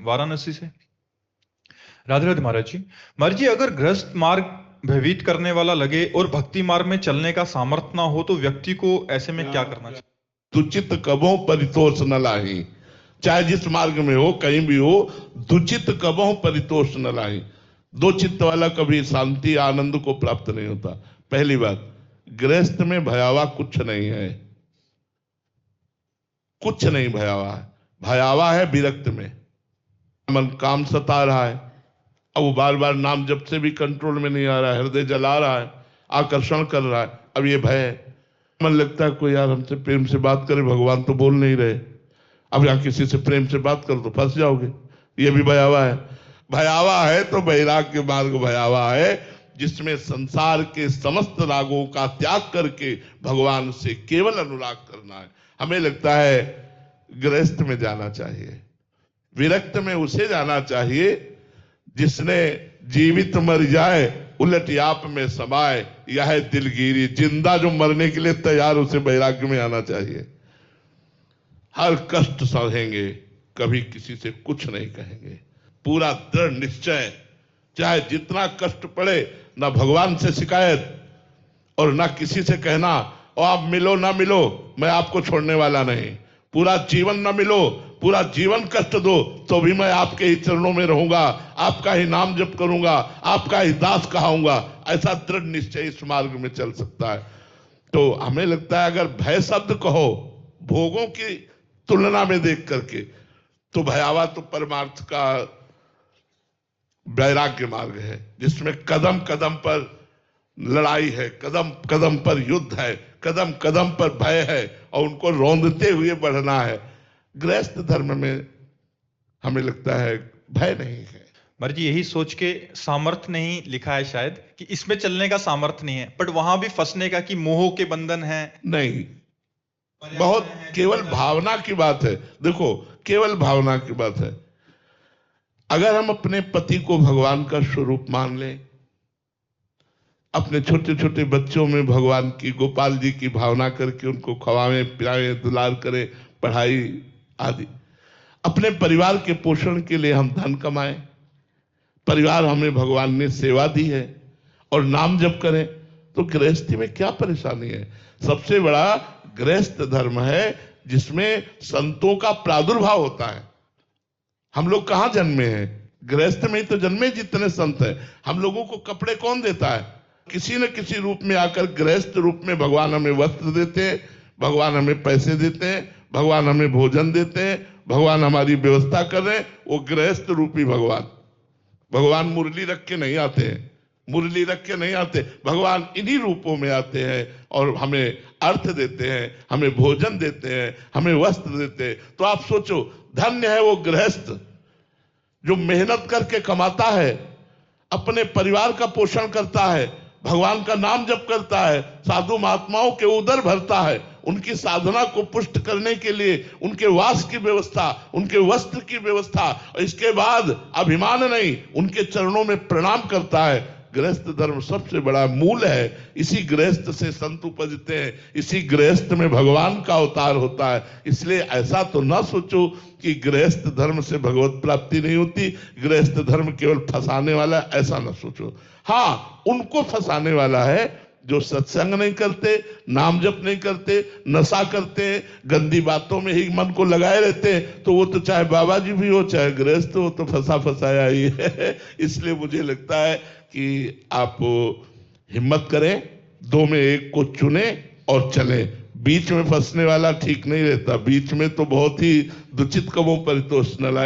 वाराणसी से। राधे राधे महाराज जी। महाराज जी, अगर गृहस्थ मार्ग भयभीत करने वाला लगे और भक्ति मार्ग में चलने का सामर्थ्य ना हो तो व्यक्ति को ऐसे में क्या करना चाहिए? दुचित कबों परितोष न लाही। चाहे जिस मार्ग में हो, कहीं भी हो, दुचित कबों परितोष न लाही। दो चित्त वाला कभी शांति आनंद को प्राप्त नहीं होता। पहली बात, गृहस्थ में भयावा कुछ नहीं है, कुछ नहीं भयावा है। भयावा है विरक्त में। मन काम सता रहा है, अब वो बार बार नाम जप से भी कंट्रोल में नहीं आ रहा है, हृदय जला रहा है, आकर्षण कर रहा है, अब ये भय है। मन लगता है कोई यार हमसे प्रेम से बात करे, भगवान तो बोल नहीं रहे, अब यहाँ किसी से प्रेम से बात करो तो फंस जाओगे, ये भी भयावा है। भयावा है तो वैराग्य मार्ग भयावा है, जिसमें संसार के समस्त रागों का त्याग करके भगवान से केवल अनुराग करना है। हमें लगता है गृहस्थ में जाना चाहिए, विरक्त में उसे जाना चाहिए जिसने जीवित मर जाए उलट याप में समाए, यह है दिलगिरी। जिंदा जो मरने के लिए तैयार, उसे वैराग्य में आना चाहिए। हर कष्ट सहेंगे, कभी किसी से कुछ नहीं कहेंगे। पूरा दृढ़ निश्चय, चाहे जितना कष्ट पड़े, ना भगवान से शिकायत और ना किसी से कहना और आप मिलो ना मिलो, मैं आपको छोड़ने वाला नहीं। पूरा जीवन ना मिलो, पूरा जीवन कष्ट दो, तो भी मैं आपके ही चरणों में रहूंगा, आपका ही नाम जप करूंगा, आपका ही दास कहाऊंगा। ऐसा दृढ़ निश्चय इस मार्ग में चल सकता है। तो हमें लगता है अगर भय शब्द कहो भोगों की तुलना में देख करके, तो भयावा तो परमार्थ का वैराग्य मार्ग है, जिसमें कदम कदम पर लड़ाई है, कदम कदम पर युद्ध है, कदम कदम पर भय है और उनको रौंदते हुए बढ़ना है। गृहस्थ धर्म में हमें लगता है भय नहीं है। महाराज जी, यही सोच के सामर्थ्य नहीं लिखा है शायद कि इसमें चलने का सामर्थ्य नहीं है, बट वहां भी फंसने का कि मोह के बंधन है। नहीं, बहुत केवल भावना की बात है। देखो, केवल भावना की बात है। अगर हम अपने पति को भगवान का स्वरूप मान लें, अपने छोटे छोटे बच्चों में भगवान की, गोपाल जी की भावना करके उनको खवाएं पिलाएं, दुलार करें, पढ़ाई आदि, अपने परिवार के पोषण के लिए हम धन कमाएं, परिवार हमें भगवान ने सेवा दी है, और नाम जप करें, तो गृहस्थी में क्या परेशानी है? सबसे बड़ा गृहस्थ धर्म है जिसमें संतों का प्रादुर्भाव होता है। हम लोग कहां जन्मे हैं? गृहस्थ में ही तो जन्मे जितने संत हैं। हम लोगों को कपड़े कौन देता है? किसी न किसी रूप में आकर गृहस्थ रूप में भगवान हमें वस्त्र देते हैं, भगवान हमें पैसे देते हैं, भगवान हमें भोजन देते हैं, भगवान हमारी व्यवस्था कर रहे हैं। वो गृहस्थ रूपी भगवान। भगवान मुरली रख के नहीं आते हैं, मुरली रख के नहीं आते, भगवान इन्हीं रूपों में आते हैं और हमें अर्थ देते हैं, हमें भोजन देते हैं, हमें वस्त्र देते हैं। तो आप सोचो, धन्य है वो गृहस्थ जो मेहनत करके कमाता है, अपने परिवार का पोषण करता है, भगवान का नाम जप करता है, साधु महात्माओं के उदर भरता है, उनकी साधना को पुष्ट करने के लिए उनके वास की व्यवस्था, उनके वस्त्र की व्यवस्था, और इसके बाद अभिमान नहीं, उनके चरणों में प्रणाम करता है। गृहस्थ धर्म सबसे बड़ा मूल है। इसी गृहस्थ से संत उपजते हैं, इसी गृहस्थ में भगवान का अवतार होता है। इसलिए ऐसा तो ना सोचो कि गृहस्थ धर्म से भगवत प्राप्ति नहीं होती, गृहस्थ धर्म केवल फंसाने वाला, ऐसा ना सोचो। हाँ, उनको फंसाने वाला है जो सत्संग नहीं करते, नाम जप नहीं करते, नशा करते, गंदी बातों में ही मन को लगाए रहते हैं। तो वो तो चाहे बाबा जी भी हो, चाहे गृहस्थ हो, तो फंसा फंसाया ही है। इसलिए मुझे लगता है कि आप हिम्मत करें, दो में एक को चुने और चलें। बीच में फंसने वाला ठीक नहीं रहता। बीच में तो बहुत ही दुचित कबों परितोष न लाए।